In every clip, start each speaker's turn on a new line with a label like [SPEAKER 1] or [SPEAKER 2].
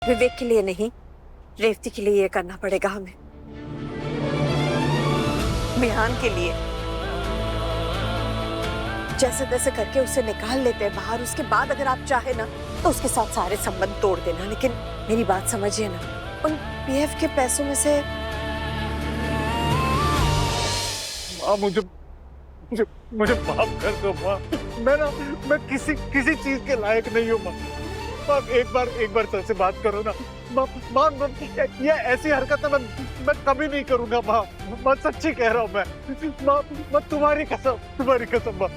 [SPEAKER 1] विवेक के लिए नहीं, रेवती के लिए ये करना पड़ेगा हमें, विहान के लिए। जैसे तैसे करके उसे निकाल लेते हैं बाहर, उसके बाद अगर आप चाहे ना तो उसके साथ सारे संबंध तोड़ देना, लेकिन मेरी बात समझिए ना, उन पीएफ के पैसों में से
[SPEAKER 2] माँ मुझे माफ कर दो माँ। मैं किसी चीज के लायक नहीं हूँ माँ। आप एक बार सर से बात करो ना माँ। ये ऐसी हरकत मैं कभी नहीं करूंगा माँ। मैं सच्ची कह रहा हूँ मैं तुम्हारी कसम माँ।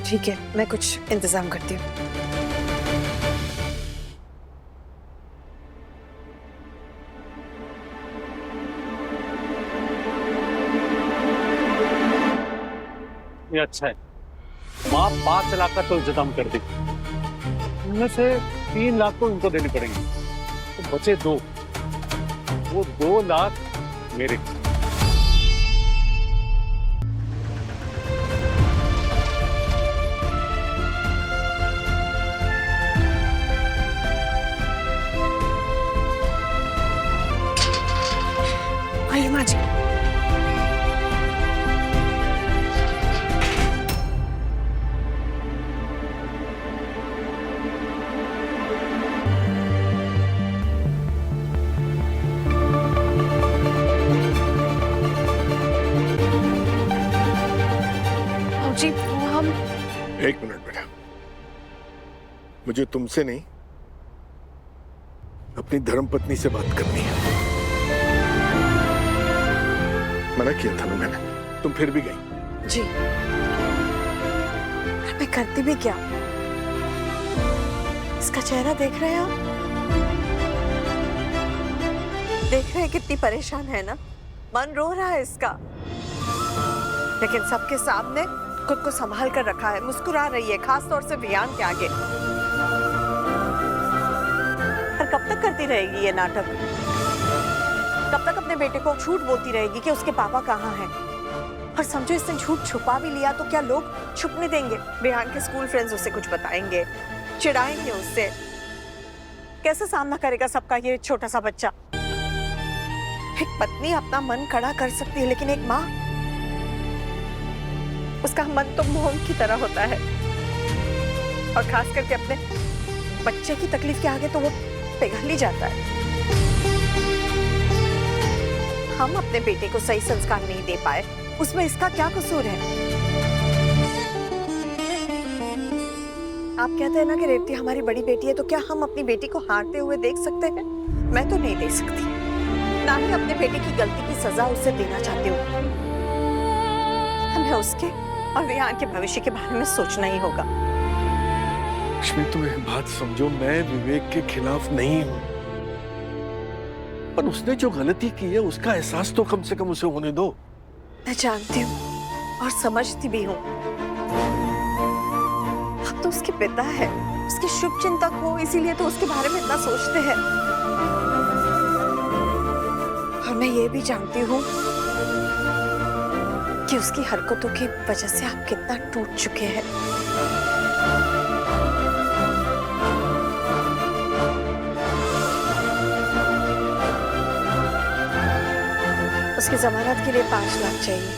[SPEAKER 1] ठीक है, मैं कुछ इंतजाम करती हूँ।
[SPEAKER 2] ये अच्छा है माँ, 5 लाख का तो इंतजाम कर दी। उनमें से 3 लाख तो उनको देने पड़ेंगे, तो बचे 2। वो 2 लाख मेरे।
[SPEAKER 1] आइए माँ जी। जी हम
[SPEAKER 3] एक मिनट बेटा, मुझे तुमसे नहीं अपनी धर्मपत्नी से बात करनी है। मना किया था ना मैंने, तुम फिर भी गई।
[SPEAKER 1] जी, मैं करती भी क्या? इसका चेहरा देख रहे हैं आप? देख रहे हैं कितनी परेशान है ना, मन रो रहा है इसका, लेकिन सबके सामने खुद को संभाल कर रखा है, मुस्कुरा रही है, खास तौर से विहान के आगे। पर कब तक करती रहेगी ये नाटक? कब तक अपने बेटे को झूठ बोलती रहेगी कि उसके पापा कहाँ हैं? और समझो इसने झूठ छुपा भी लिया तो क्या लोग छुपने देंगे? विहान के स्कूल फ्रेंड्स उसे कुछ बताएंगे, चिढ़ाएंगे उससे। कैसे सामना करेगा सबका ये छोटा सा बच्चा? एक पत्नी अपना मन कड़ा कर सकती है, लेकिन एक माँ, उसका मन तो मोम की तरह होता है, और खास करके अपने बच्चे की तकलीफ के आगे तो वो पिघल ही जाता है। हम अपने बेटे को सही संस्कार नहीं दे पाए, उसमें इसका क्या कसूर है? आप कहते हैं ना कि रेवती हमारी बड़ी बेटी है, तो क्या हम अपनी बेटी को हारते हुए देख सकते हैं? मैं तो नहीं दे सकती, ना ही अपने बेटे की गलती की सजा उसे देना चाहती हूँ। हमें उसके और विहान के भविष्य के बारे में सोचना ही होगा।
[SPEAKER 3] लक्ष्मी, तुम एक बात समझो, मैं विवेक के खिलाफ नहीं हूं, पर उसने जो गलती की है उसका एहसास तो कम से कम उसे होने दो।
[SPEAKER 1] मैं जानती हूँ और समझती भी हूँ, अब तो उसके पिता है, उसके शुभ चिंतक हो, इसीलिए तो उसके बारे में इतना सोचते हैं। और मैं ये भी जानती हूँ कि उसकी हरकतों की वजह से आप कितना टूट चुके हैं। उसकी जमानत के लिए 5 लाख चाहिए।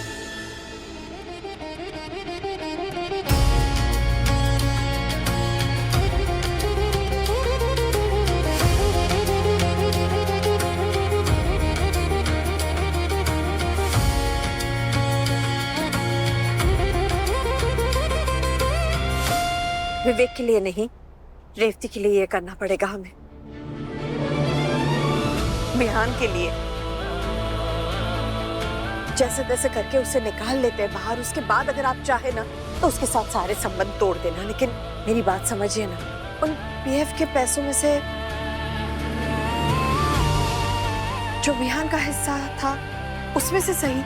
[SPEAKER 1] विवेक के लिए नहीं, रेवती के लिए ये करना पड़ेगा हमें, विहान के लिए। जैसे तैसे करके उसे निकाल लेते हैं बाहर, उसके बाद अगर आप चाहे ना तो उसके साथ सारे संबंध तोड़ देना, लेकिन मेरी बात समझिए ना, उन पीएफ के पैसों में से जो विहान का हिस्सा था उसमें से सही